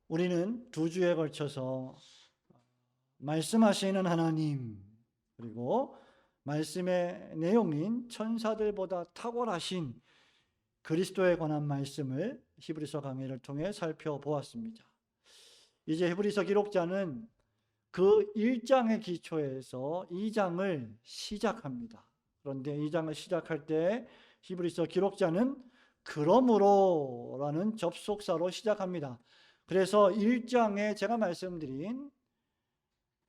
우리는 두 주에 걸쳐서 말씀하시는 하나님, 그리고 말씀의 내용인 천사들보다 탁월하신 그리스도에 관한 말씀을 히브리서 강의를 통해 살펴보았습니다. 이제 히브리서 기록자는 그 1장의 기초에서 2장을 시작합니다. 그런데 2장을 시작할 때 히브리서 기록자는 그러므로라는 접속사로 시작합니다. 그래서 1장에 제가 말씀드린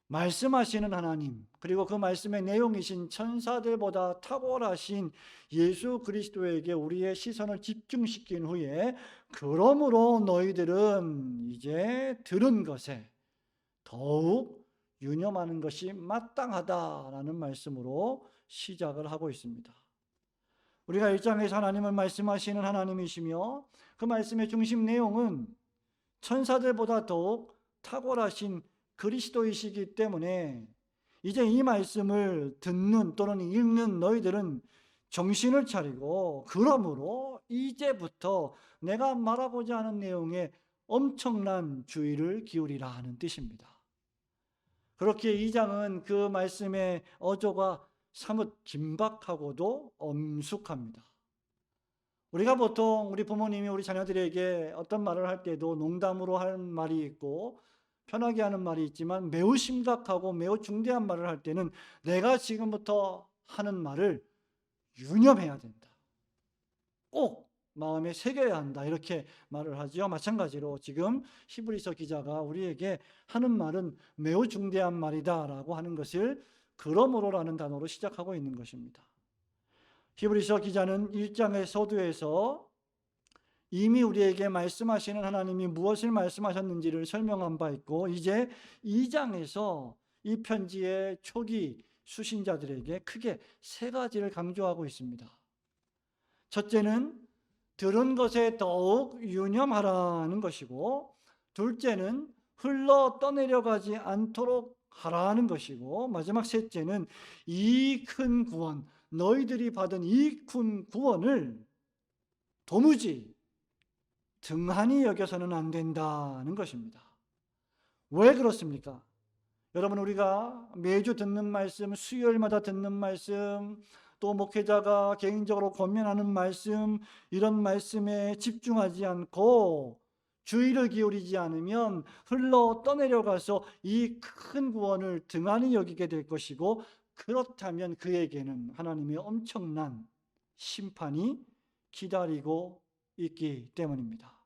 말씀하시는 하나님, 그리고 그 말씀의 내용이신 천사들보다 탁월하신 예수 그리스도에게 우리의 시선을 집중시킨 후에, 그러므로 너희들은 이제 들은 것에 더욱 유념하는 것이 마땅하다라는 말씀으로 시작을 하고 있습니다. 우리가 1장에서 하나님을 말씀하시는 하나님이시며, 그 말씀의 중심 내용은 천사들보다 더욱 탁월하신 그리스도이시기 때문에 이제 이 말씀을 듣는 또는 읽는 너희들은 정신을 차리고, 그러므로 이제부터 내가 말하고자 하는 내용에 엄청난 주의를 기울이라 하는 뜻입니다. 그렇게 2장은 그 말씀의 어조가 사뭇 긴박하고도 엄숙합니다. 우리가 보통 우리 부모님이 우리 자녀들에게 어떤 말을 할 때도 농담으로 하는 말이 있고 편하게 하는 말이 있지만, 매우 심각하고 매우 중대한 말을 할 때는 내가 지금부터 하는 말을 유념해야 된다, 꼭 마음에 새겨야 한다, 이렇게 말을 하죠. 마찬가지로 지금 히브리서 기자가 우리에게 하는 말은 매우 중대한 말이다라고 하는 것을 그러므로라는 단어로 시작하고 있는 것입니다. 히브리서 기자는 1장의 서두에서 이미 우리에게 말씀하시는 하나님이 무엇을 말씀하셨는지를 설명한 바 있고, 이제 2장에서 이 편지의 초기 수신자들에게 크게 세 가지를 강조하고 있습니다. 첫째는 들은 것에 더욱 유념하라는 것이고, 둘째는 흘러 떠내려가지 않도록 하라는 것이고, 마지막 셋째는 이 큰 구원, 너희들이 받은 이 큰 구원을 도무지 등한히 여겨서는 안 된다는 것입니다. 왜 그렇습니까? 여러분, 우리가 매주 듣는 말씀, 수요일마다 듣는 말씀, 또 목회자가 개인적으로 권면하는 말씀, 이런 말씀에 집중하지 않고 주의를 기울이지 않으면 흘러 떠내려가서 이 큰 구원을 등한히 여기게 될 것이고, 그렇다면 그에게는 하나님의 엄청난 심판이 기다리고 있기 때문입니다.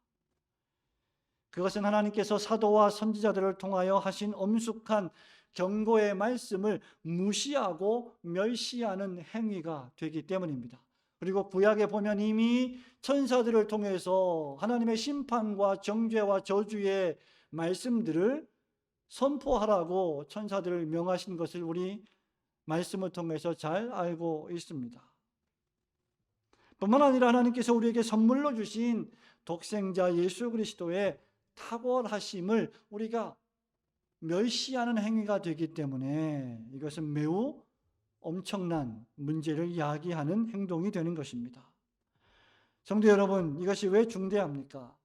그것은 하나님께서 사도와 선지자들을 통하여 하신 엄숙한 경고의 말씀을 무시하고 멸시하는 행위가 되기 때문입니다. 그리고 구약에 보면 이미 천사들을 통해서 하나님의 심판과 정죄와 저주의 말씀들을 선포하라고 천사들을 명하신 것을 우리 말씀을 통해서 잘 알고 있습니다. 뿐만 아니라 하나님께서 우리에게 선물로 주신 독생자 예수 그리스도의 탁월하심을 우리가 멸시하는 행위가 되기 때문에 이것은 매우 엄청난 문제를 야기하는 행동이 되는 것입니다. 성도 여러분, 이것이 왜 중대합니까?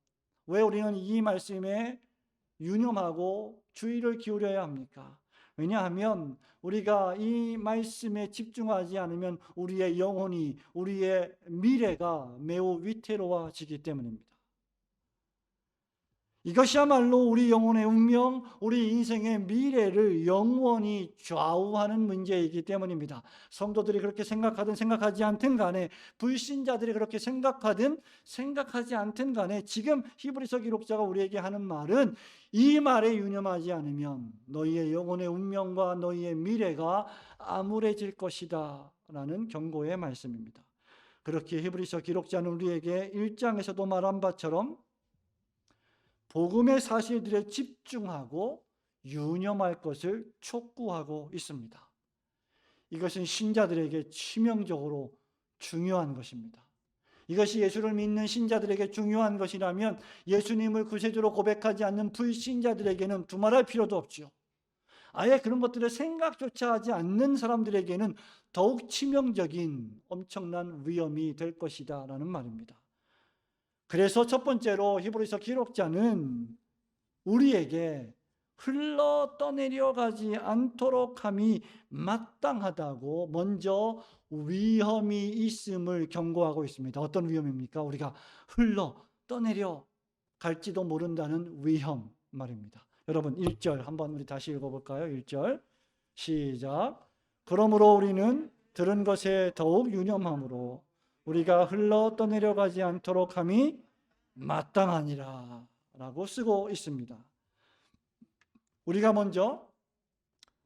왜 우리는 이 말씀에 유념하고 주의를 기울여야 합니까? 왜냐하면 우리가 이 말씀에 집중하지 않으면 우리의 영혼이, 우리의 미래가 매우 위태로워지기 때문입니다. 이것이야말로 우리 영혼의 운명, 우리 인생의 미래를 영원히 좌우하는 문제이기 때문입니다. 성도들이 그렇게 생각하든 생각하지 않든 간에, 불신자들이 그렇게 생각하든 생각하지 않든 간에, 지금 히브리서 기록자가 우리에게 하는 말은 이 말에 유념하지 않으면 너희의 영혼의 운명과 너희의 미래가 암울해질 것이다 라는 경고의 말씀입니다. 그렇게 히브리서 기록자는 우리에게 1장에서도 말한 바처럼 복음의 사실들에 집중하고 유념할 것을 촉구하고 있습니다. 이것은 신자들에게 치명적으로 중요한 것입니다. 이것이 예수를 믿는 신자들에게 중요한 것이라면 예수님을 구세주로 고백하지 않는 불신자들에게는 두말할 필요도 없죠. 아예 그런 것들을 생각조차 하지 않는 사람들에게는 더욱 치명적인 엄청난 위험이 될 것이다 라는 말입니다. 그래서 첫 번째로 히브리서 기록자는 우리에게 흘러 떠내려 가지 않도록 함이 마땅하다고 먼저 위험이 있음을 경고하고 있습니다. 어떤 위험입니까? 우리가 흘러 떠내려 갈지도 모른다는 위험 말입니다. 여러분 1절 한번 우리 다시 읽어볼까요? 1절 시작. 그러므로 우리는 들은 것에 더욱 유념함으로 우리가 흘러 떠내려가지 않도록 함이 마땅하니라 라고 쓰고 있습니다. 우리가 먼저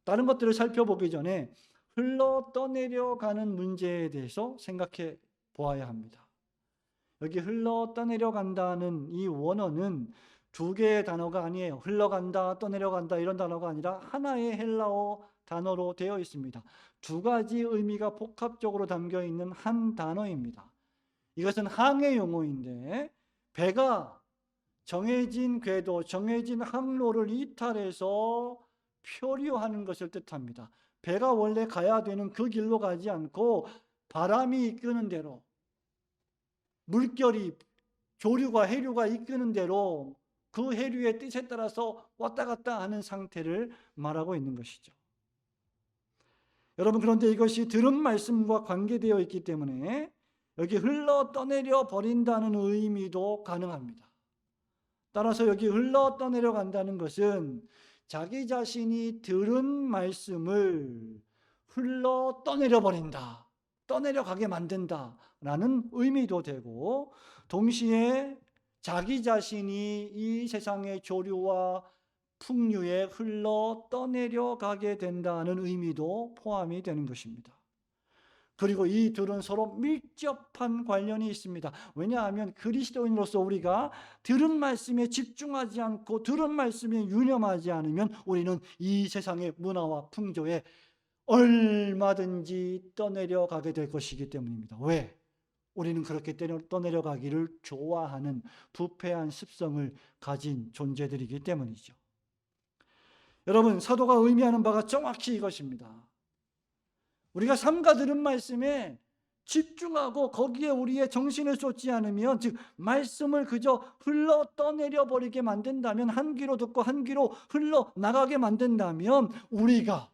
다른 것들을 살펴보기 전에 흘러 떠내려가는 문제에 대해서 생각해 보아야 합니다. 여기 흘러 떠내려간다는 이 원어는 두 개의 단어가 아니에요. 흘러간다, 떠내려간다 이런 단어가 아니라 하나의 헬라어 단어로 되어 있습니다. 두 가지 의미가 복합적으로 담겨 있는 한 단어입니다. 이것은 항해 용어인데 배가 정해진 궤도, 정해진 항로를 이탈해서 표류하는 것을 뜻합니다. 배가 원래 가야 되는 그 길로 가지 않고 바람이 이끄는 대로, 물결이, 조류가, 해류가 이끄는 대로 그 해류의 뜻에 따라서 왔다 갔다 하는 상태를 말하고 있는 것이죠. 여러분, 그런데 이것이 들은 말씀과 관계되어 있기 때문에 여기 흘러 떠내려 버린다는 의미도 가능합니다. 따라서 여기 흘러 떠내려 간다는 것은 자기 자신이 들은 말씀을 흘러 떠내려 버린다, 떠내려 가게 만든다 라는 의미도 되고, 동시에 자기 자신이 이 세상의 조류와 풍류에 흘러 떠내려 가게 된다는 의미도 포함이 되는 것입니다. 그리고 이 둘은 서로 밀접한 관련이 있습니다. 왜냐하면 그리스도인으로서 우리가 들은 말씀에 집중하지 않고 들은 말씀에 유념하지 않으면 우리는 이 세상의 문화와 풍조에 얼마든지 떠내려 가게 될 것이기 때문입니다. 왜? 우리는 그렇게 떠내려 가기를 좋아하는 부패한 습성을 가진 존재들이기 때문이죠. 여러분, 사도가 의미하는 바가 정확히 이것입니다. 우리가 삼가 들은 말씀에 집중하고 거기에 우리의 정신을 쏟지 않으면, 즉 말씀을 그저 흘러 떠내려 버리게 만든다면, 한 귀로 듣고 한 귀로 흘러 나가게 만든다면 우리가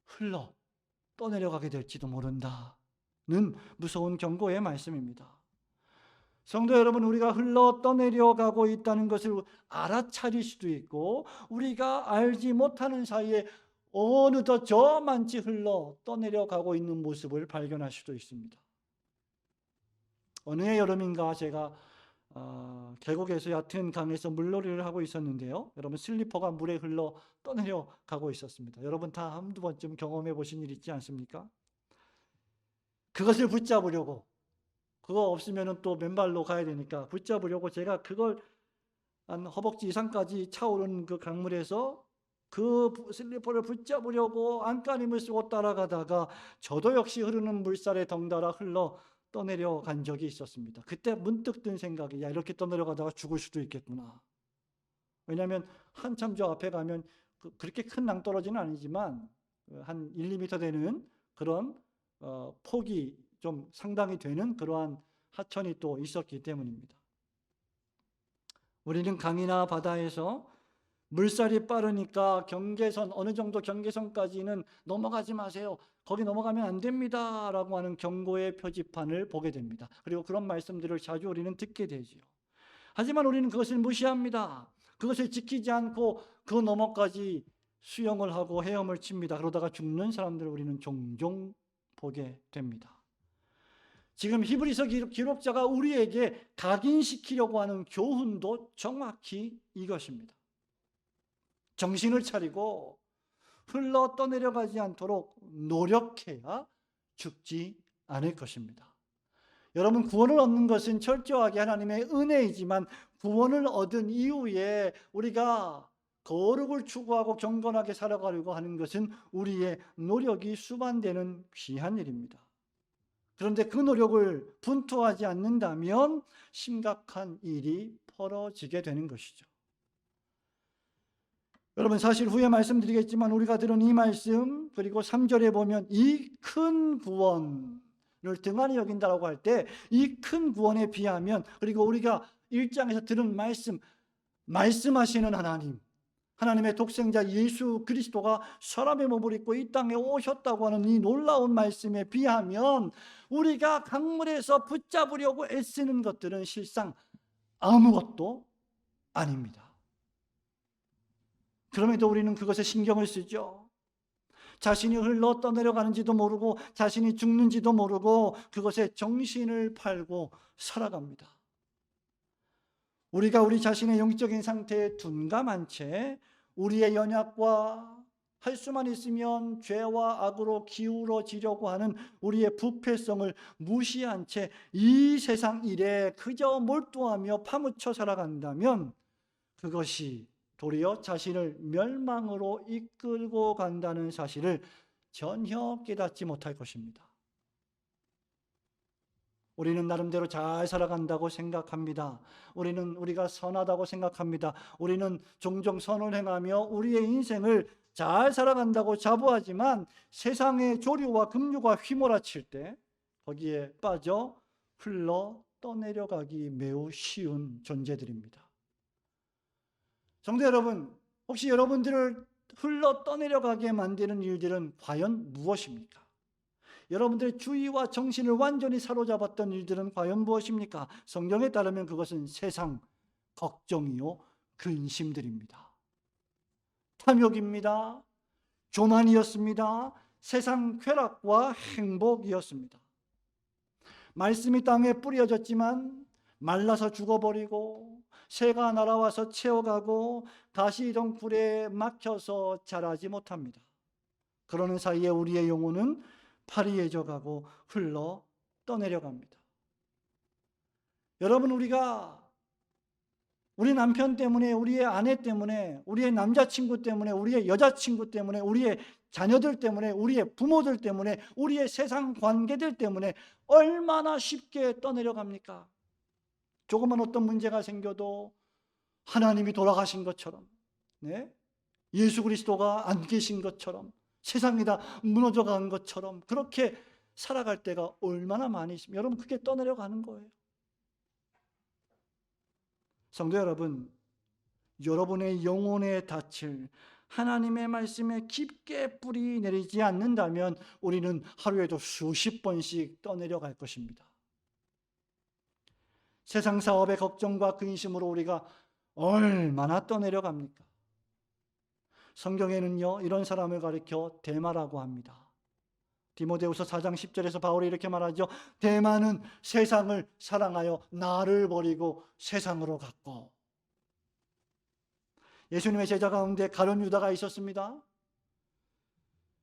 흘러 떠내려 가게 될지도 모른다는 무서운 경고의 말씀입니다. 성도 여러분, 우리가 흘러 떠내려 가고 있다는 것을 알아차릴 수도 있고, 우리가 알지 못하는 사이에 어느덧 저만치 흘러 떠내려 가고 있는 모습을 발견할 수도 있습니다. 어느 해 여름인가 제가 계곡에서 얕은 강에서 물놀이를 하고 있었는데요. 여러분, 슬리퍼가 물에 흘러 떠내려 가고 있었습니다. 여러분 다 한두 번쯤 경험해 보신 일 있지 않습니까? 그것을 붙잡으려고, 그거 없으면 또 맨발로 가야 되니까 붙잡으려고 제가 그걸 한 허벅지 이상까지 차오른 그 강물에서 그 슬리퍼를 붙잡으려고 안간힘을 쓰고 따라가다가 저도 역시 흐르는 물살에 덩달아 흘러 떠내려 간 적이 있었습니다. 그때 문득 든 생각이, 야, 이렇게 떠내려가다가 죽을 수도 있겠구나. 왜냐하면 한참 저 앞에 가면 그렇게 큰 낭떠러지는 아니지만 한 1, 2m 되는 그런 폭이 좀 상당히 되는 그러한 하천이 또 있었기 때문입니다. 우리는 강이나 바다에서 물살이 빠르니까 경계선, 어느 정도 경계선까지는 넘어가지 마세요, 거기 넘어가면 안 됩니다 라고 하는 경고의 표지판을 보게 됩니다. 그리고 그런 말씀들을 자주 우리는 듣게 되지요. 하지만 우리는 그것을 무시합니다. 그것을 지키지 않고 그 너머까지 수영을 하고 헤엄을 칩니다. 그러다가 죽는 사람들을 우리는 종종 보게 됩니다. 지금 히브리서 기록자가 우리에게 각인시키려고 하는 교훈도 정확히 이것입니다. 정신을 차리고 흘러 떠내려가지 않도록 노력해야 죽지 않을 것입니다. 여러분, 구원을 얻는 것은 철저하게 하나님의 은혜이지만 구원을 얻은 이후에 우리가 거룩을 추구하고 경건하게 살아가려고 하는 것은 우리의 노력이 수반되는 귀한 일입니다. 그런데 그 노력을 분투하지 않는다면 심각한 일이 벌어지게 되는 것이죠. 여러분, 사실 후에 말씀드리겠지만 우리가 들은 이 말씀, 그리고 3절에 보면 이 큰 구원을 등한히 여긴다라고 할 때 이 큰 구원에 비하면, 그리고 우리가 1장에서 들은 말씀, 말씀하시는 하나님, 하나님의 독생자 예수 그리스도가 사람의 몸을 입고 이 땅에 오셨다고 하는 이 놀라운 말씀에 비하면 우리가 강물에서 붙잡으려고 애쓰는 것들은 실상 아무것도 아닙니다. 그럼에도 우리는 그것에 신경을 쓰죠. 자신이 흘러 떠내려가는지도 모르고 자신이 죽는지도 모르고 그것에 정신을 팔고 살아갑니다. 우리가 우리 자신의 영적인 상태에 둔감한 채 우리의 연약과 할 수만 있으면 죄와 악으로 기울어지려고 하는 우리의 부패성을 무시한 채 이 세상 일에 그저 몰두하며 파묻혀 살아간다면 그것이 도리어 자신을 멸망으로 이끌고 간다는 사실을 전혀 깨닫지 못할 것입니다. 우리는 나름대로 잘 살아간다고 생각합니다. 우리가 선하다고 생각합니다. 우리는 종종 선을 행하며 우리의 인생을 잘 살아간다고 자부하지만 세상의 조류와 급류가 휘몰아칠 때 거기에 빠져 흘러 떠내려가기 매우 쉬운 존재들입니다. 성도 여러분, 혹시 여러분들을 흘러 떠내려가게 만드는 일들은 과연 무엇입니까? 여러분들의 주의와 정신을 완전히 사로잡았던 일들은 과연 무엇입니까? 성경에 따르면 그것은 세상 걱정이요 근심들입니다. 탐욕입니다. 교만이었습니다. 세상 쾌락과 행복이었습니다. 말씀이 땅에 뿌려졌지만 말라서 죽어버리고 새가 날아와서 채워가고 가시덩굴에 막혀서 자라지 못합니다. 그러는 사이에 우리의 영혼은 파리해져가고 흘러 떠내려갑니다. 여러분, 우리 남편 때문에, 우리의 아내 때문에, 우리의 남자친구 때문에, 우리의 여자친구 때문에, 우리의 자녀들 때문에, 우리의 부모들 때문에, 우리의 세상 관계들 때문에 얼마나 쉽게 떠내려갑니까? 조그만 어떤 문제가 생겨도 하나님이 돌아가신 것처럼, 네? 예수 그리스도가 안 계신 것처럼, 세상이 다 무너져간 것처럼 그렇게 살아갈 때가 얼마나 많이 있습니까? 여러분, 그게 떠내려가는 거예요. 성도 여러분, 여러분의 영혼에 닿칠 하나님의 말씀에 깊게 뿌리 내리지 않는다면 우리는 하루에도 수십 번씩 떠내려갈 것입니다. 세상 사업의 걱정과 근심으로 우리가 얼마나 떠내려갑니까? 성경에는요, 이런 사람을 가리켜 데마라고 합니다. 디모데후서 4장 10절에서 바울이 이렇게 말하죠. 데마는 세상을 사랑하여 나를 버리고 세상으로 갔고. 예수님의 제자 가운데 가룟 유다가 있었습니다.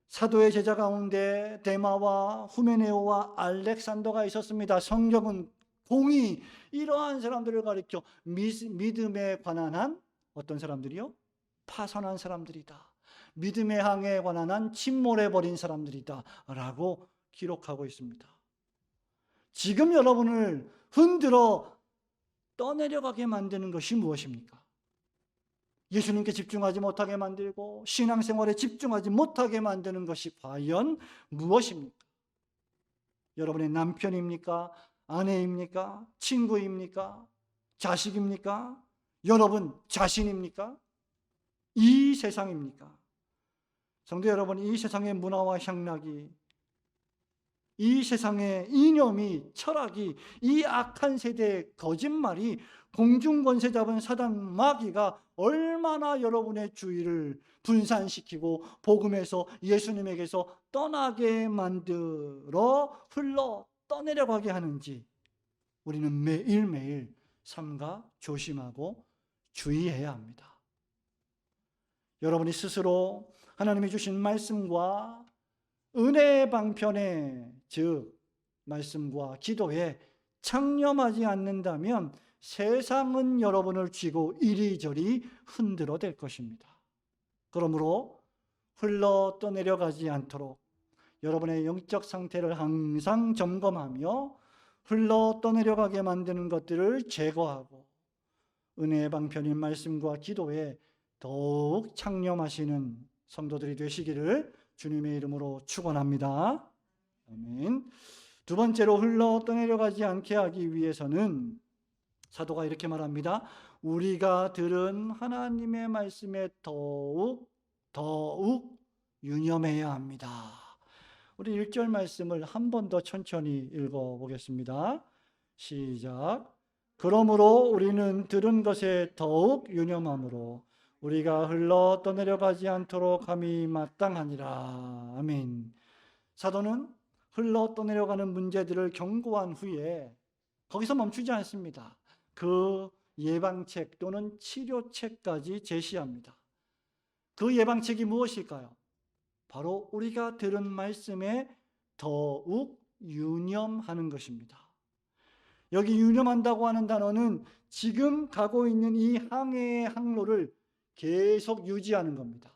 사도의 제자 가운데 데마와 후메네오와 알렉산더가 있었습니다. 성경은 공히 이러한 사람들을 가리켜 믿음에 관한 한 어떤 사람들이요? 파선한 사람들이다. 믿음의 항에 관한 한 침몰해버린 사람들이다 라고 기록하고 있습니다. 지금 여러분을 흔들어 떠내려가게 만드는 것이 무엇입니까? 예수님께 집중하지 못하게 만들고 신앙생활에 집중하지 못하게 만드는 것이 과연 무엇입니까? 여러분의 남편입니까? 아내입니까? 친구입니까? 자식입니까? 여러분 자신입니까? 이 세상입니까? 성도 여러분, 이 세상의 문화와 향락이, 이 세상의 이념이, 철학이, 이 악한 세대의 거짓말이, 공중권세 잡은 사단 마귀가 얼마나 여러분의 주의를 분산시키고 복음에서 예수님에게서 떠나게 만들어 흘러 떠내려가게 하는지 우리는 매일매일 삼가 조심하고 주의해야 합니다. 여러분이 스스로 하나님이 주신 말씀과 은혜의 방편에, 즉 말씀과 기도에 창념하지 않는다면 세상은 여러분을 쥐고 이리저리 흔들어 댈 것입니다. 그러므로 흘러 떠내려가지 않도록 여러분의 영적 상태를 항상 점검하며 흘러 떠내려가게 만드는 것들을 제거하고 은혜의 방편인 말씀과 기도에 더욱 창념하시는 성도들이 되시기를 주님의 이름으로 축원합니다. 아멘. 두 번째로 흘러 떠내려가지 않게 하기 위해서는 사도가 이렇게 말합니다. 우리가 들은 하나님의 말씀에 더욱 유념해야 합니다. 우리 1절 말씀을 한 번 더 천천히 읽어보겠습니다. 시작. 그러므로 우리는 들은 것에 더욱 유념함으로 우리가 흘러 떠내려가지 않도록 함이 마땅하니라. 아멘. 사도는 흘러 떠내려가는 문제들을 경고한 후에 거기서 멈추지 않습니다. 그 예방책 또는 치료책까지 제시합니다. 그 예방책이 무엇일까요? 바로 우리가 들은 말씀에 더욱 유념하는 것입니다. 여기 유념한다고 하는 단어는 지금 가고 있는 이 항해의 항로를 계속 유지하는 겁니다.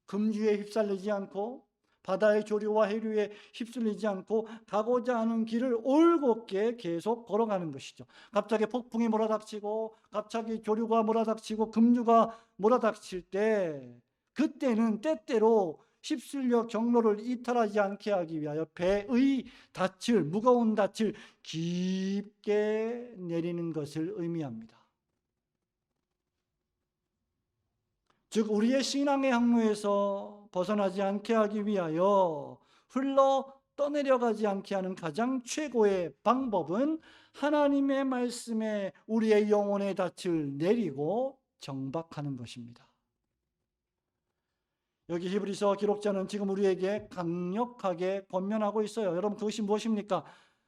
금주에 휩쓸리지 않고 바다의 조류와 해류에 휩쓸리지 않고 가고자 하는 길을 올곧게 계속 걸어가는 것이죠. 갑자기 폭풍이 몰아닥치고 갑자기 조류가 몰아닥치고 급류가 몰아닥칠 때 그때는 때때로 휩쓸려 경로를 이탈하지 않게 하기 위하여 배의 닻을, 무거운 닻을 깊게 내리는 것을 의미합니다. 즉 우리의 신앙의 항로에서 벗어나지 않게 하기 위하여 흘러 떠내려가지 않게 하는 가장 최고의 방법은 하나님의 말씀에 우리의 영혼의 닻을 내리고 정박하는 것입니다. 여기 히브리서 기록자는 지금 우리에게 강력하게 권면하고 있어요. 여러분 그것이 무엇입니까?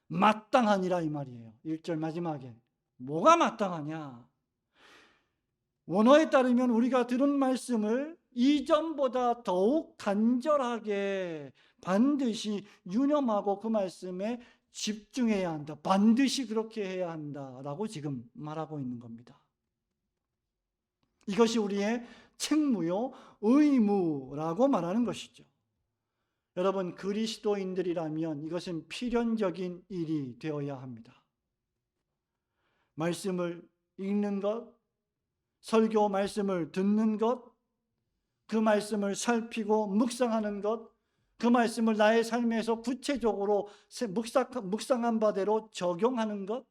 마땅하니라 이 말이에요. 1절 마지막에 뭐가 마땅하냐? 원어에 따르면 우리가 들은 말씀을 이전보다 더욱 간절하게 반드시 유념하고 그 말씀에 집중해야 한다. 반드시 그렇게 해야 한다라고 지금 말하고 있는 겁니다. 이것이 우리의 책무요, 의무라고 말하는 것이죠. 여러분 그리스도인들이라면 이것은 필연적인 일이 되어야 합니다. 말씀을 읽는 것, 설교 말씀을 듣는 것, 그 말씀을 살피고 묵상하는 것, 그 말씀을 나의 삶에서 구체적으로 묵상한 바대로 적용하는 것,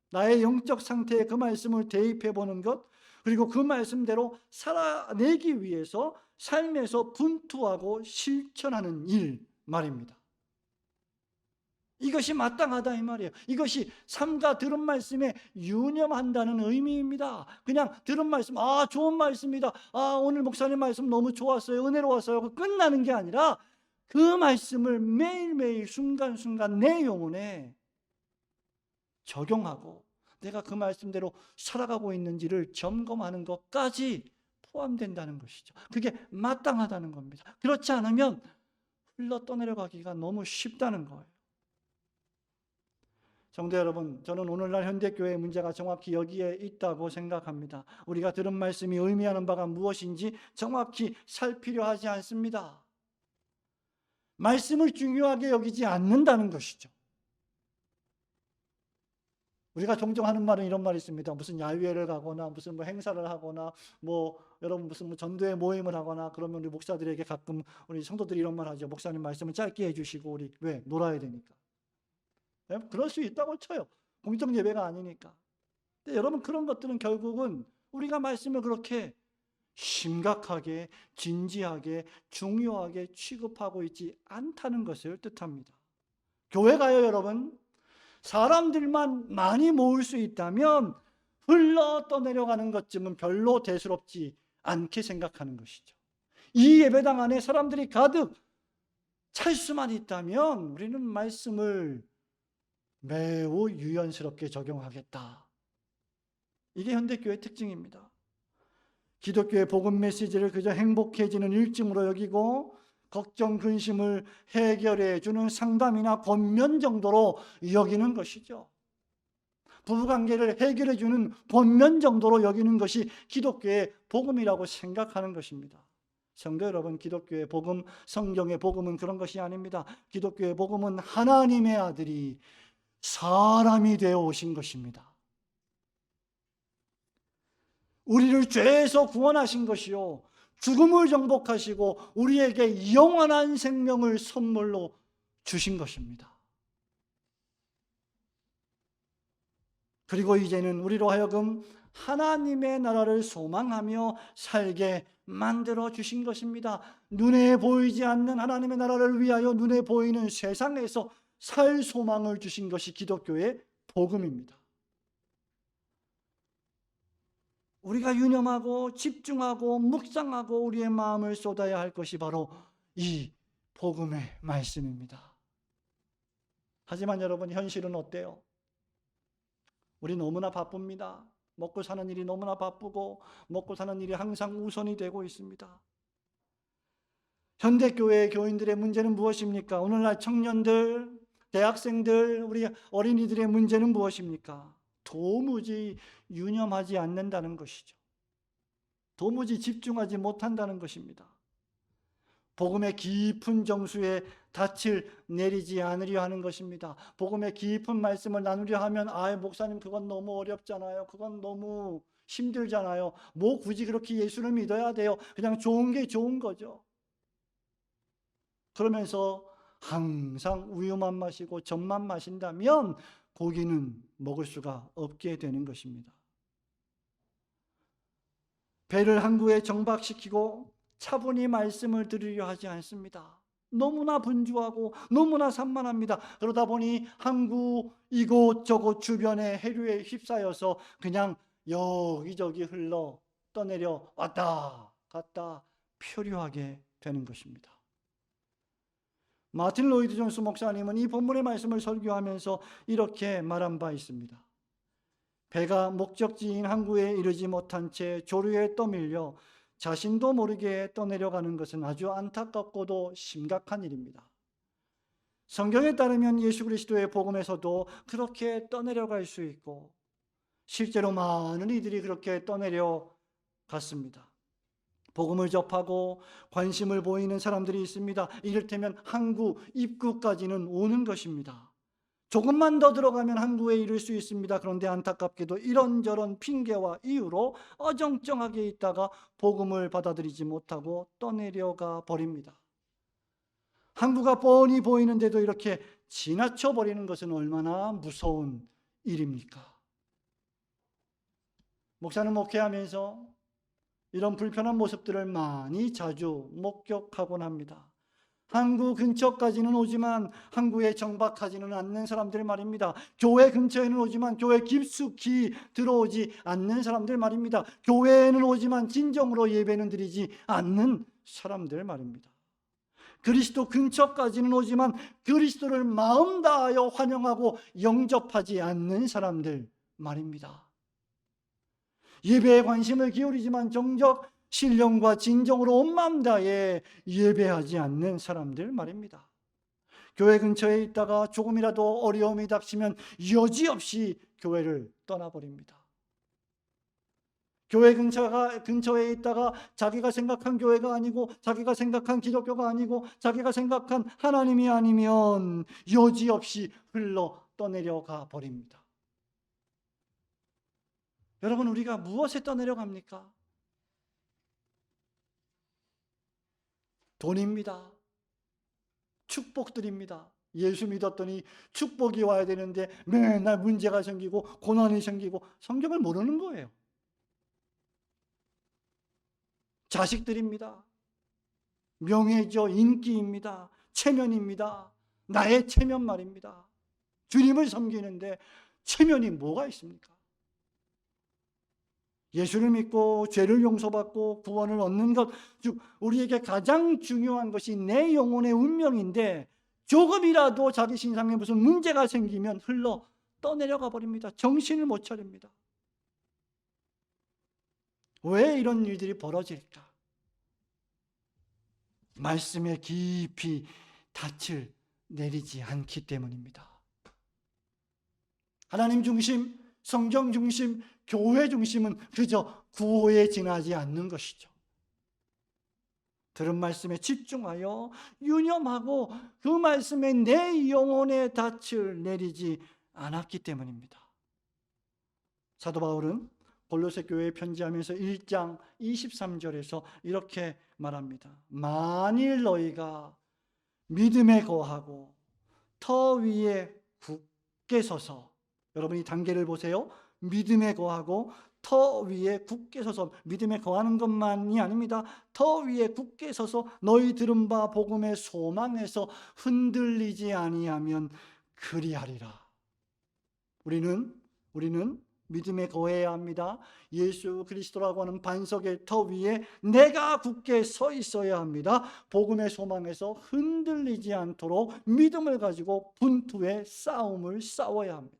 나의 영적 상태에 그 말씀을 대입해 보는 것, 그리고 그 말씀대로 살아내기 위해서 삶에서 분투하고 실천하는 일 말입니다. 이것이 마땅하다 이 말이에요. 이것이 삼가 들은 말씀에 유념한다는 의미입니다. 그냥 들은 말씀, 좋은 말씀이다. 오늘 목사님 말씀 너무 좋았어요. 은혜로웠어요. 끝나는 게 아니라 그 말씀을 매일매일 순간순간 내 영혼에 적용하고 내가 그 말씀대로 살아가고 있는지를 점검하는 것까지 포함된다는 것이죠. 그게 마땅하다는 겁니다. 그렇지 않으면 흘러 떠내려가기가 너무 쉽다는 거예요. 성도 여러분, 저는 오늘날 현대교회의 문제가 정확히 여기에 있다고 생각합니다. 우리가 들은 말씀이 의미하는 바가 무엇인지 정확히 살피려 하지 않습니다. 말씀을 중요하게 여기지 않는다는 것이죠. 우리가 종종 하는 말은 이런 말이 있습니다. 무슨 야유회를 가거나 무슨 행사를 하거나 여러분 무슨 전도회 모임을 하거나 그러면 우리 목사들에게 가끔 우리 성도들이 이런 말 하죠. 목사님 말씀을 짧게 해주시고 우리 왜 놀아야 되니까. 네? 그럴 수 있다고 쳐요. 공적 예배가 아니니까. 근데 여러분 그런 것들은 결국은 우리가 말씀을 그렇게 심각하게 진지하게 중요하게 취급하고 있지 않다는 것을 뜻합니다. 교회 가요 여러분. 사람들만 많이 모을 수 있다면 흘러 떠내려가는 것쯤은 별로 대수롭지 않게 생각하는 것이죠. 이 예배당 안에 사람들이 가득 찰 수만 있다면 우리는 말씀을 매우 유연스럽게 적용하겠다. 이게 현대교회의 특징입니다. 기독교의 복음 메시지를 그저 행복해지는 일증으로 여기고 걱정, 근심을 해결해 주는 상담이나 권면 정도로 여기는 것이죠. 부부관계를 해결해 주는 권면 정도로 여기는 것이 기독교의 복음이라고 생각하는 것입니다. 성도 여러분, 기독교의 복음, 성경의 복음은 그런 것이 아닙니다. 기독교의 복음은 하나님의 아들이 사람이 되어 오신 것입니다. 우리를 죄에서 구원하신 것이요 죽음을 정복하시고 우리에게 영원한 생명을 선물로 주신 것입니다. 그리고 이제는 우리로 하여금 하나님의 나라를 소망하며 살게 만들어 주신 것입니다. 눈에 보이지 않는 하나님의 나라를 위하여 눈에 보이는 세상에서 살 소망을 주신 것이 기독교의 복음입니다. 우리가 유념하고 집중하고 묵상하고 우리의 마음을 쏟아야 할 것이 바로 이 복음의 말씀입니다. 하지만 여러분, 현실은 어때요? 우리 너무나 바쁩니다. 먹고 사는 일이 너무나 바쁘고 먹고 사는 일이 항상 우선이 되고 있습니다. 현대교회 교인들의 문제는 무엇입니까? 오늘날 청년들, 대학생들, 우리 어린이들의 문제는 무엇입니까? 도무지 유념하지 않는다는 것이죠. 도무지 집중하지 못한다는 것입니다. 복음의 깊은 정수에 닻을 내리지 않으려 하는 것입니다. 복음의 깊은 말씀을 나누려 하면 목사님 그건 너무 어렵잖아요. 그건 너무 힘들잖아요. 뭐 굳이 그렇게 예수를 믿어야 돼요. 그냥 좋은 게 좋은 거죠. 그러면서 항상 우유만 마시고 젖만 마신다면 고기는 먹을 수가 없게 되는 것입니다. 배를 항구에 정박시키고 차분히 말씀을 들으려 하지 않습니다. 너무나 분주하고 너무나 산만합니다. 그러다 보니 항구 이곳저곳 주변의 해류에 휩싸여서 그냥 여기저기 흘러 떠내려 왔다 갔다 표류하게 되는 것입니다. 마틴 로이드 존스 목사님은 이 본문의 말씀을 설교하면서 이렇게 말한 바 있습니다. 배가 목적지인 항구에 이르지 못한 채 조류에 떠밀려 자신도 모르게 떠내려가는 것은 아주 안타깝고도 심각한 일입니다. 성경에 따르면 예수 그리스도의 복음에서도 그렇게 떠내려갈 수 있고 실제로 많은 이들이 그렇게 떠내려갔습니다. 복음을 접하고 관심을 보이는 사람들이 있습니다. 이를테면 항구 입구까지는 오는 것입니다. 조금만 더 들어가면 항구에 이를 수 있습니다. 그런데 안타깝게도 이런저런 핑계와 이유로 어정쩡하게 있다가 복음을 받아들이지 못하고 떠내려가 버립니다. 항구가 뻔히 보이는데도 이렇게 지나쳐 버리는 것은 얼마나 무서운 일입니까? 목사는 목회하면서 이런 불편한 모습들을 자주 목격하곤 합니다. 항구 근처까지는 오지만 항구에 정박하지는 않는 사람들 말입니다. 교회 근처에는 오지만 교회 깊숙이 들어오지 않는 사람들 말입니다. 교회에는 오지만 진정으로 예배는 드리지 않는 사람들 말입니다. 그리스도 근처까지는 오지만 그리스도를 마음 다하여 환영하고 영접하지 않는 사람들 말입니다. 예배에 관심을 기울이지만 정작 신령과 진정으로 온 마음 다해 예배하지 않는 사람들 말입니다. 교회 근처에 있다가 조금이라도 어려움이 닥치면 여지없이 교회를 떠나버립니다. 교회 근처에 있다가 자기가 생각한 교회가 아니고 자기가 생각한 기독교가 아니고 자기가 생각한 하나님이 아니면 여지없이 흘러 떠내려가 버립니다. 여러분, 우리가 무엇에 떠내려갑니까? 돈입니다. 축복들입니다. 예수 믿었더니 축복이 와야 되는데 맨날 문제가 생기고 고난이 생기고 성경을 모르는 거예요. 자식들입니다. 명예죠. 인기입니다. 체면입니다. 나의 체면 말입니다. 주님을 섬기는데 체면이 뭐가 있습니까? 예수를 믿고 죄를 용서받고 구원을 얻는 것, 즉 우리에게 가장 중요한 것이 내 영혼의 운명인데 조금이라도 자기 신상에 무슨 문제가 생기면 흘러 떠내려가 버립니다. 정신을 못 차립니다. 왜 이런 일들이 벌어질까? 말씀에 깊이 닻을 내리지 않기 때문입니다. 하나님 중심, 성경 중심, 교회 중심은 그저 구호에 지나지 않는 것이죠. 들은 말씀에 집중하여 유념하고 그 말씀에 내 영혼의 닻을 내리지 않았기 때문입니다. 사도 바울은 골로새 교회에 편지하면서 1장 23절에서 이렇게 말합니다. 만일 너희가 믿음에 거하고 터 위에 굳게 서서 여러분이 단계를 보세요. 믿음에 거하고 터 위에 굳게 서서, 믿음에 거하는 것만이 아닙니다. 터 위에 굳게 서서 너희 들은 바 복음의 소망에서 흔들리지 아니하면 그리하리라. 우리는 믿음에 거해야 합니다. 예수 그리스도라고 하는 반석의 터 위에 내가 굳게 서 있어야 합니다. 복음의 소망에서 흔들리지 않도록 믿음을 가지고 분투의 싸움을 싸워야 합니다.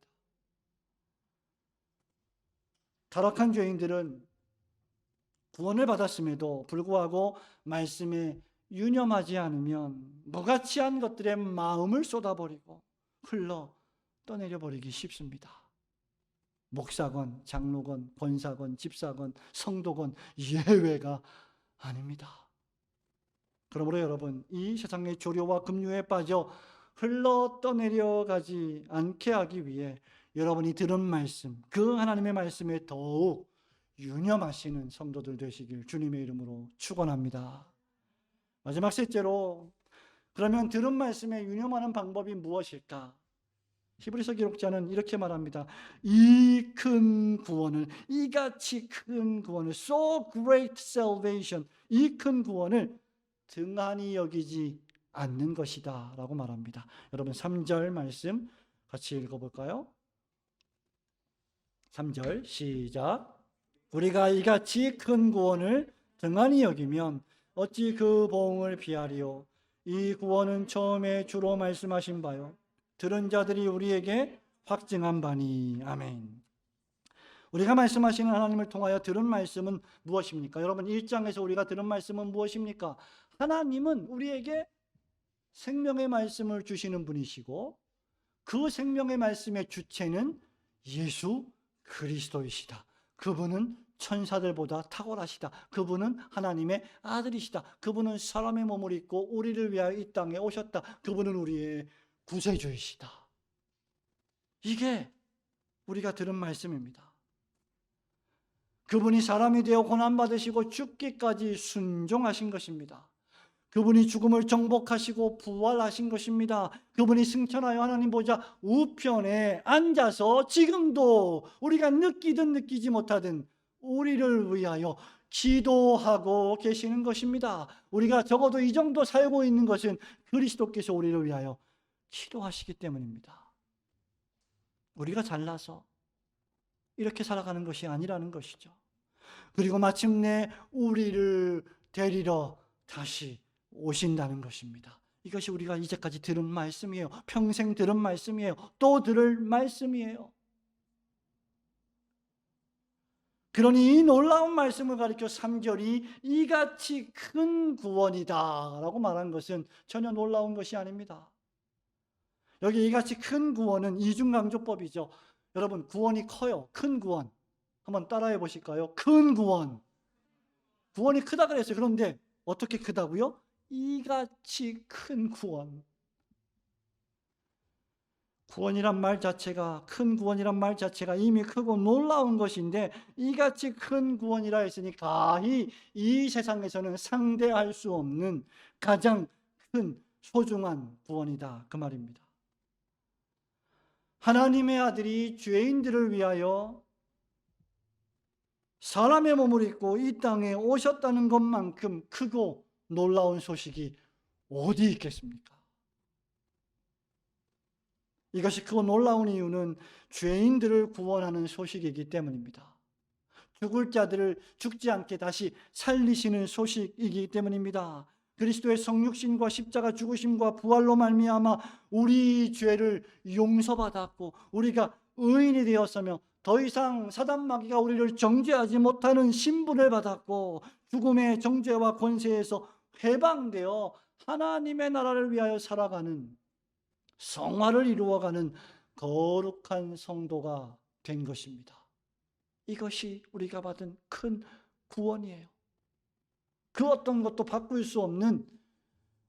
타락한 죄인들은 구원을 받았음에도 불구하고 말씀에 유념하지 않으면 무가치한 것들에 마음을 쏟아버리고 흘러 떠내려 버리기 쉽습니다. 목사건, 장로건, 권사건, 집사건, 성도건 예외가 아닙니다. 그러므로 여러분, 이 세상의 조류와 급류에 빠져 흘러 떠내려가지 않게 하기 위해 여러분이 들은 말씀, 그 하나님의 말씀에 더욱 유념하시는 성도들 되시길 주님의 이름으로 축원합니다. 마지막 셋째로, 그러면 들은 말씀에 유념하는 방법이 무엇일까? 히브리서 기록자는 이렇게 말합니다. 이 큰 구원을, 이같이 큰 구원을, so great salvation, 이 큰 구원을 등한히 여기지 않는 것이다 라고 말합니다. 여러분 3절 말씀 같이 읽어볼까요? 3절 시작. 우리가 이같이 큰 구원을 등한히 여기면 어찌 그 보응을 피하리요. 이 구원은 처음에 주로 말씀하신 바요 들은 자들이 우리에게 확증한 바니. 아멘. 우리가 말씀하시는 하나님을 통하여 들은 말씀은 무엇입니까? 여러분 1장에서 우리가 들은 말씀은 무엇입니까? 하나님은 우리에게 생명의 말씀을 주시는 분이시고 그 생명의 말씀의 주체는 예수 그리스도이시다. 그분은 천사들보다 탁월하시다. 그분은 하나님의 아들이시다. 그분은 사람의 몸을 입고 우리를 위하여 이 땅에 오셨다. 그분은 우리의 구세주이시다. 이게 우리가 들은 말씀입니다. 그분이 사람이 되어 고난받으시고 죽기까지 순종하신 것입니다. 그분이 죽음을 정복하시고 부활하신 것입니다. 그분이 승천하여 하나님 보좌 우편에 앉아서 지금도 우리가 느끼든 느끼지 못하든 우리를 위하여 기도하고 계시는 것입니다. 우리가 적어도 이 정도 살고 있는 것은 그리스도께서 우리를 위하여 기도하시기 때문입니다. 우리가 잘나서 이렇게 살아가는 것이 아니라는 것이죠. 그리고 마침내 우리를 데리러 다시 오신다는 것입니다. 이것이 우리가 이제까지 들은 말씀이에요. 평생 들은 말씀이에요. 또 들을 말씀이에요. 그러니 이 놀라운 말씀을 가리켜 3절이 이같이 큰 구원이다 라고 말한 것은 전혀 놀라운 것이 아닙니다. 여기 이같이 큰 구원은 이중강조법이죠. 여러분 구원이 커요. 큰 구원. 한번 따라해 보실까요? 큰 구원. 구원이 크다 그랬어요. 그런데 어떻게 크다고요? 이같이 큰 구원. 구원이란 말 자체가, 큰 구원이란 말 자체가 이미 크고 놀라운 것인데 이같이 큰 구원이라 했으니 가히 이 세상에서는 상대할 수 없는 가장 큰 소중한 구원이다 그 말입니다. 하나님의 아들이 죄인들을 위하여 사람의 몸을 입고 이 땅에 오셨다는 것만큼 크고 놀라운 소식이 어디 있겠습니까? 이것이 크고 놀라운 이유는 죄인들을 구원하는 소식이기 때문입니다. 죽을 자들을 죽지 않게 다시 살리시는 소식이기 때문입니다. 그리스도의 성육신과 십자가 죽으심과 부활로 말미암아 우리 죄를 용서받았고 우리가 의인이 되었으며 더 이상 사단 마귀가 우리를 정죄하지 못하는 신분을 받았고 죽음의 정죄와 권세에서 해방되어 하나님의 나라를 위하여 살아가는 성화를 이루어가는 거룩한 성도가 된 것입니다. 이것이 우리가 받은 큰 구원이에요. 그 어떤 것도 바꿀 수 없는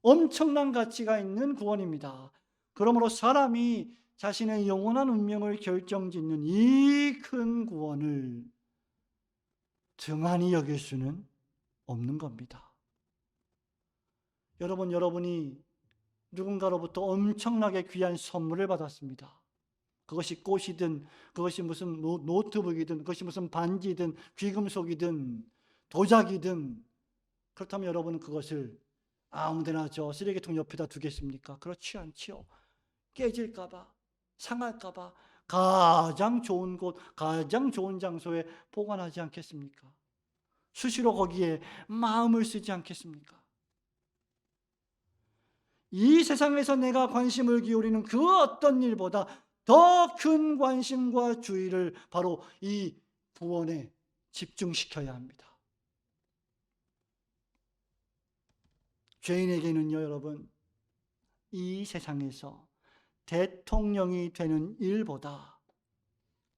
엄청난 가치가 있는 구원입니다. 그러므로 사람이 자신의 영원한 운명을 결정짓는 이 큰 구원을 등한히 여길 수는 없는 겁니다. 여러분이 누군가로부터 엄청나게 귀한 선물을 받았습니다. 그것이 꽃이든 그것이 무슨 노트북이든 그것이 무슨 반지든 귀금속이든 도자기든, 그렇다면 여러분은 그것을 아무데나 저 쓰레기통 옆에다 두겠습니까? 그렇지 않지요. 깨질까 봐, 상할까 봐 가장 좋은 곳, 가장 좋은 장소에 보관하지 않겠습니까? 수시로 거기에 마음을 쓰지 않겠습니까? 이 세상에서 내가 관심을 기울이는 그 어떤 일보다 더 큰 관심과 주의를 바로 이 구원에 집중시켜야 합니다. 죄인에게는요, 여러분, 이 세상에서 대통령이 되는 일보다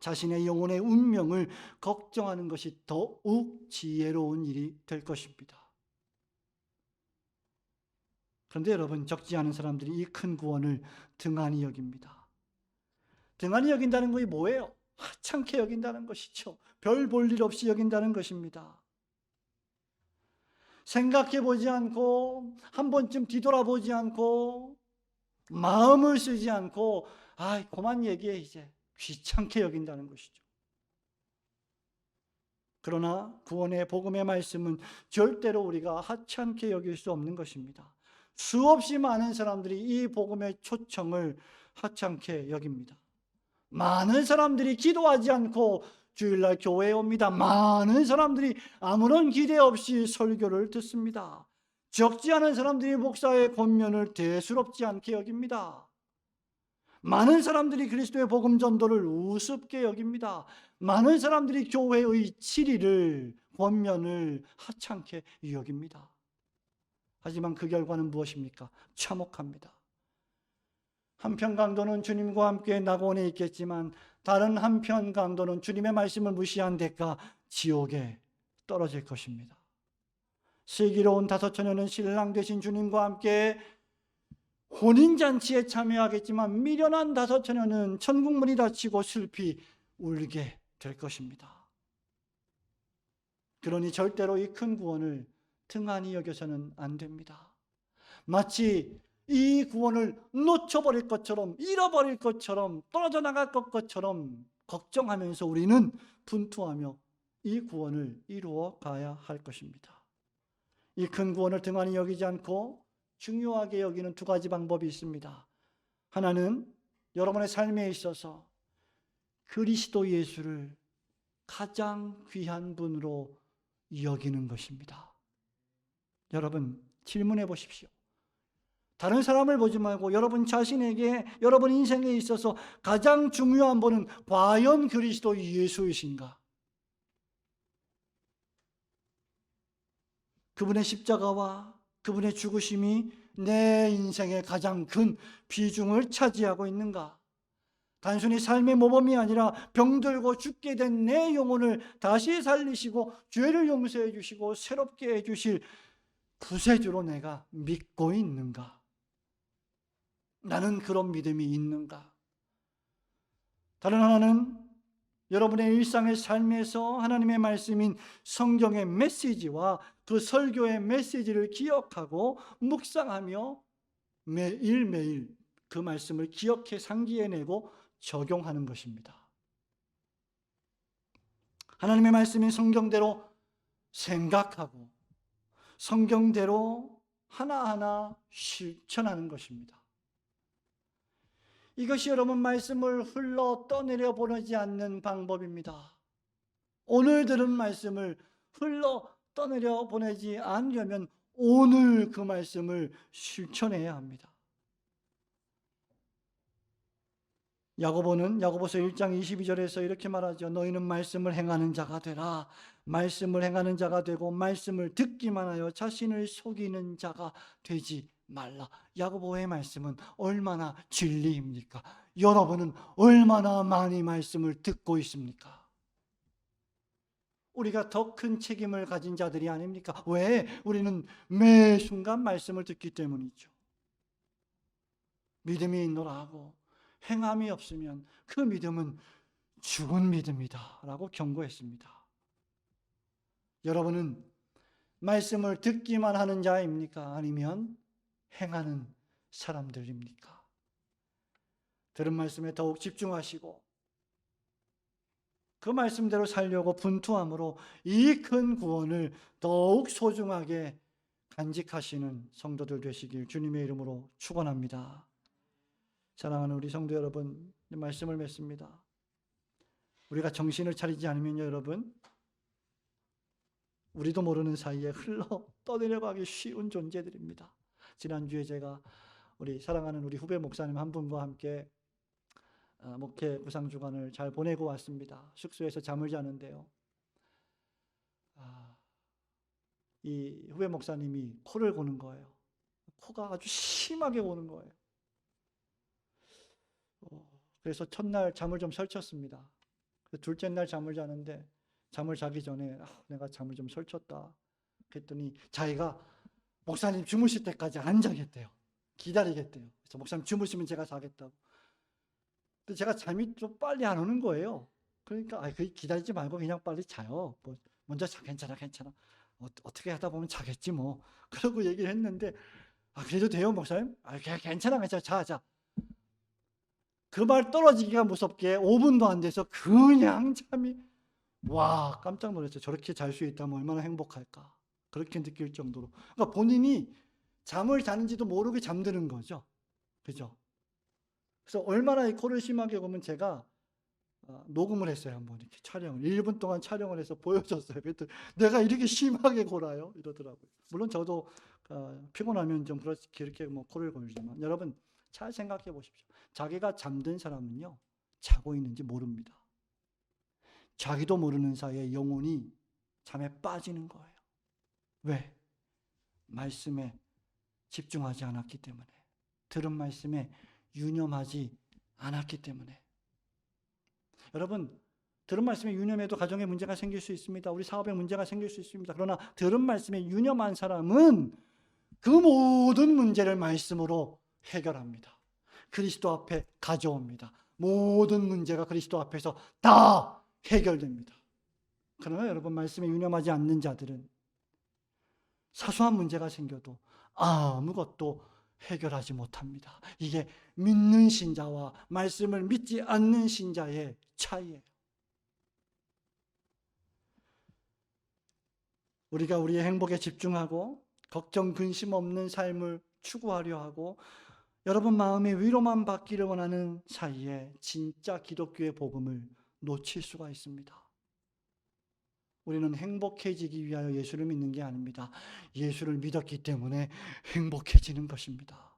자신의 영혼의 운명을 걱정하는 것이 더욱 지혜로운 일이 될 것입니다. 그런데 여러분, 적지 않은 사람들이 이 큰 구원을 등한히 여깁니다. 등한히 여긴다는 것이 뭐예요? 하찮게 여긴다는 것이죠. 별 볼 일 없이 여긴다는 것입니다. 생각해 보지 않고, 한 번쯤 뒤돌아보지 않고, 마음을 쓰지 않고, 그만 얘기해 이제, 귀찮게 여긴다는 것이죠. 그러나 구원의 복음의 말씀은 절대로 우리가 하찮게 여길 수 없는 것입니다. 수없이 많은 사람들이 이 복음의 초청을 하찮게 여깁니다. 많은 사람들이 기도하지 않고 주일날 교회에 옵니다. 많은 사람들이 아무런 기대 없이 설교를 듣습니다. 적지 않은 사람들이 목사의 권면을 대수롭지 않게 여깁니다. 많은 사람들이 그리스도의 복음 전도를 우습게 여깁니다. 많은 사람들이 교회의 치리를, 권면을 하찮게 여깁니다. 하지만 그 결과는 무엇입니까? 참혹합니다. 한편 강도는 주님과 함께 낙원에 있겠지만 다른 한편 강도는 주님의 말씀을 무시한 대가 지옥에 떨어질 것입니다. 슬기로운 다섯 처녀는 신랑 되신 주님과 함께 혼인잔치에 참여하겠지만 미련한 다섯 처녀는 천국문이 닫히고 슬피 울게 될 것입니다. 그러니 절대로 이 큰 구원을 등한히 여겨서는 안 됩니다. 마치 이 구원을 놓쳐버릴 것처럼, 잃어버릴 것처럼, 떨어져 나갈 것처럼 걱정하면서 우리는 분투하며 이 구원을 이루어 가야 할 것입니다. 이 큰 구원을 등한히 여기지 않고 중요하게 여기는 두 가지 방법이 있습니다. 하나는 여러분의 삶에 있어서 그리스도 예수를 가장 귀한 분으로 여기는 것입니다. 여러분 질문해 보십시오. 다른 사람을 보지 말고 여러분 자신에게, 여러분 인생에 있어서 가장 중요한 분은 과연 그리스도 예수이신가? 그분의 십자가와 그분의 죽으심이 내 인생의 가장 큰 비중을 차지하고 있는가? 단순히 삶의 모범이 아니라 병들고 죽게 된 내 영혼을 다시 살리시고 죄를 용서해 주시고 새롭게 해 주실 구세주로 내가 믿고 있는가? 나는 그런 믿음이 있는가? 다른 하나는 여러분의 일상의 삶에서 하나님의 말씀인 성경의 메시지와 그 설교의 메시지를 기억하고 묵상하며 매일매일 그 말씀을 기억해 상기해내고 적용하는 것입니다. 하나님의 말씀인 성경대로 생각하고 성경대로 하나하나 실천하는 것입니다. 이것이 여러분 말씀을 흘러 떠내려 보내지 않는 방법입니다. 오늘 들은 말씀을 흘러 떠내려 보내지 않으려면 오늘 그 말씀을 실천해야 합니다. 야고보는 야고보서 1장 22절에서 이렇게 말하죠. 너희는 말씀을 행하는 자가 되라. 말씀을 행하는 자가 되고 말씀을 듣기만 하여 자신을 속이는 자가 되지 말라. 야고보의 말씀은 얼마나 진리입니까? 여러분은 얼마나 많이 말씀을 듣고 있습니까? 우리가 더 큰 책임을 가진 자들이 아닙니까? 왜? 우리는 매 순간 말씀을 듣기 때문이죠. 믿음이 있노라 하고 행함이 없으면 그 믿음은 죽은 믿음이다 라고 경고했습니다. 여러분은 말씀을 듣기만 하는 자입니까? 아니면 행하는 사람들입니까? 들은 말씀에 더욱 집중하시고 그 말씀대로 살려고 분투함으로 이 큰 구원을 더욱 소중하게 간직하시는 성도들 되시길 주님의 이름으로 축원합니다. 사랑하는 우리 성도 여러분, 말씀을 맺습니다. 우리가 정신을 차리지 않으면요, 여러분, 우리도 모르는 사이에 흘러 떠내려가기 쉬운 존재들입니다. 지난주에 제가 우리 사랑하는 우리 후배 목사님 한 분과 함께 목회 구상 주간을 잘 보내고 왔습니다. 숙소에서 잠을 자는데요. 이 후배 목사님이 코를 고는 거예요. 코가 아주 심하게 고는 거예요. 그래서 첫날 잠을 좀 설쳤습니다. 둘째 날 잠을 자는데 잠을 자기 전에 내가 잠을 좀 설쳤다. 그랬더니 자기가 목사님 주무실 때까지 안 자겠대요. 기다리겠대요. 그래서 목사님 주무시면 제가 자겠다고. 근데 제가 잠이 좀 빨리 안 오는 거예요. 그러니까 기다리지 말고 그냥 빨리 자요. 먼저 자, 괜찮아. 어떻게 하다 보면 자겠지 뭐. 그러고 얘기를 했는데 그래도 돼요 목사님? 괜찮아. 자. 그 말 떨어지기가 무섭게 5분도 안 돼서 그냥 잠이 깜짝 놀랐어요. 저렇게 잘 수 있다면 얼마나 행복할까. 그렇게 느낄 정도로. 그러니까 본인이 잠을 자는지도 모르게 잠드는 거죠. 그죠? 그래서 얼마나 이 코를 심하게 고면 제가 녹음을 했어요. 한번 이렇게 촬영을 1분 동안 촬영을 해서 보여줬어요. 그랬더니 내가 이렇게 심하게 골아요? 이러더라고요. 물론 저도 피곤하면 좀 그렇게 뭐 코를 골지만 여러분 잘 생각해 보십시오. 자기가 잠든 사람은요 자고 있는지 모릅니다. 자기도 모르는 사이에 영혼이 잠에 빠지는 거예요. 왜? 말씀에 집중하지 않았기 때문에, 들은 말씀에 유념하지 않았기 때문에. 여러분, 들은 말씀에 유념해도 가정에 문제가 생길 수 있습니다. 우리 사업에 문제가 생길 수 있습니다. 그러나 들은 말씀에 유념한 사람은 그 모든 문제를 말씀으로 해결합니다. 그리스도 앞에 가져옵니다. 모든 문제가 그리스도 앞에서 다 해결됩니다. 그러나 여러분, 말씀에 유념하지 않는 자들은 사소한 문제가 생겨도 아무것도 해결하지 못합니다. 이게 믿는 신자와 말씀을 믿지 않는 신자의 차이예요. 우리가 우리의 행복에 집중하고 걱정, 근심 없는 삶을 추구하려 하고 여러분 마음의 위로만 받기를 원하는 사이에 진짜 기독교의 복음을 놓칠 수가 있습니다. 우리는 행복해지기 위하여 예수를 믿는 게 아닙니다. 예수를 믿었기 때문에 행복해지는 것입니다.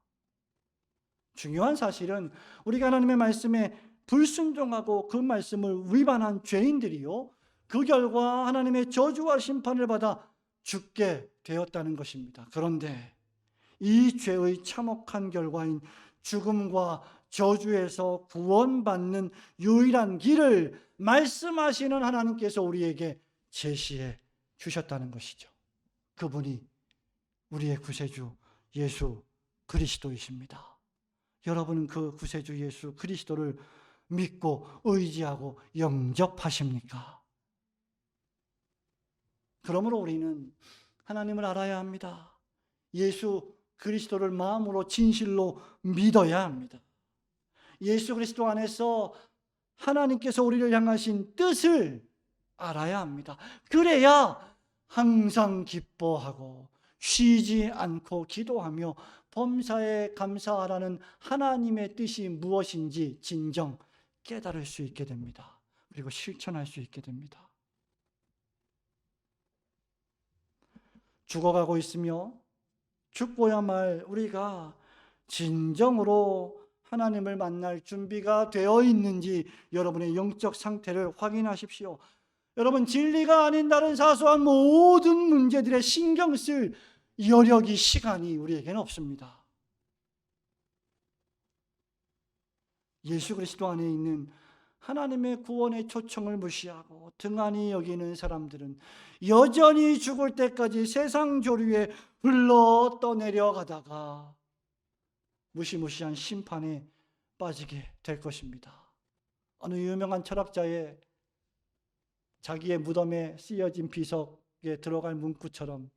중요한 사실은 우리가 하나님의 말씀에 불순종하고 그 말씀을 위반한 죄인들이요, 그 결과 하나님의 저주와 심판을 받아 죽게 되었다는 것입니다. 그런데 이 죄의 참혹한 결과인 죽음과 저주에서 구원받는 유일한 길을 말씀하시는 하나님께서 우리에게 제시해 주셨다는 것이죠. 그분이 우리의 구세주 예수 그리스도이십니다. 여러분은 그 구세주 예수 그리스도를 믿고 의지하고 영접하십니까? 그러므로 우리는 하나님을 알아야 합니다. 예수 그리스도를 마음으로 진실로 믿어야 합니다. 예수 그리스도 안에서 하나님께서 우리를 향하신 뜻을 알아야 합니다. 그래야 항상 기뻐하고 쉬지 않고 기도하며 범사에 감사하라는 하나님의 뜻이 무엇인지 진정 깨달을 수 있게 됩니다. 그리고 실천할 수 있게 됩니다. 죽어가고 있으며 죽고야 말 우리가 진정으로 하나님을 만날 준비가 되어 있는지 여러분의 영적 상태를 확인하십시오. 여러분, 진리가 아닌 다른 사소한 모든 문제들에 신경 쓸 여력이, 시간이 우리에게는 없습니다. 예수 그리스도 안에 있는 하나님의 구원의 초청을 무시하고 등한히 여기는 사람들은 여전히 죽을 때까지 세상 조류에 흘러 떠내려가다가 무시무시한 심판에 빠지게 될 것입니다. 어느 유명한 철학자의 자기의 무덤에 쓰여진 비석에 들어갈 문구처럼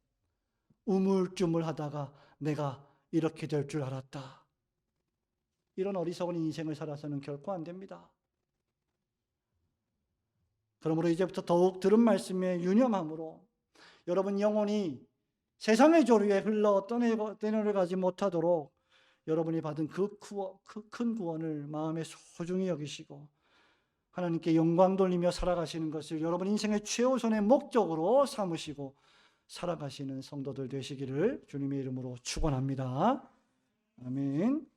우물쭈물하다가 내가 이렇게 될 줄 알았다. 이런 어리석은 인생을 살아서는 결코 안 됩니다. 그러므로 이제부터 더욱 들은 말씀에 유념함으로 여러분 영혼이 세상의 조류에 흘러 떠내려가지 못하도록 여러분이 받은 그 큰 구원을 마음에 소중히 여기시고 하나님께 영광 돌리며 살아가시는 것을 여러분 인생의 최우선의 목적으로 삼으시고 살아가시는 성도들 되시기를 주님의 이름으로 축원합니다. 아멘.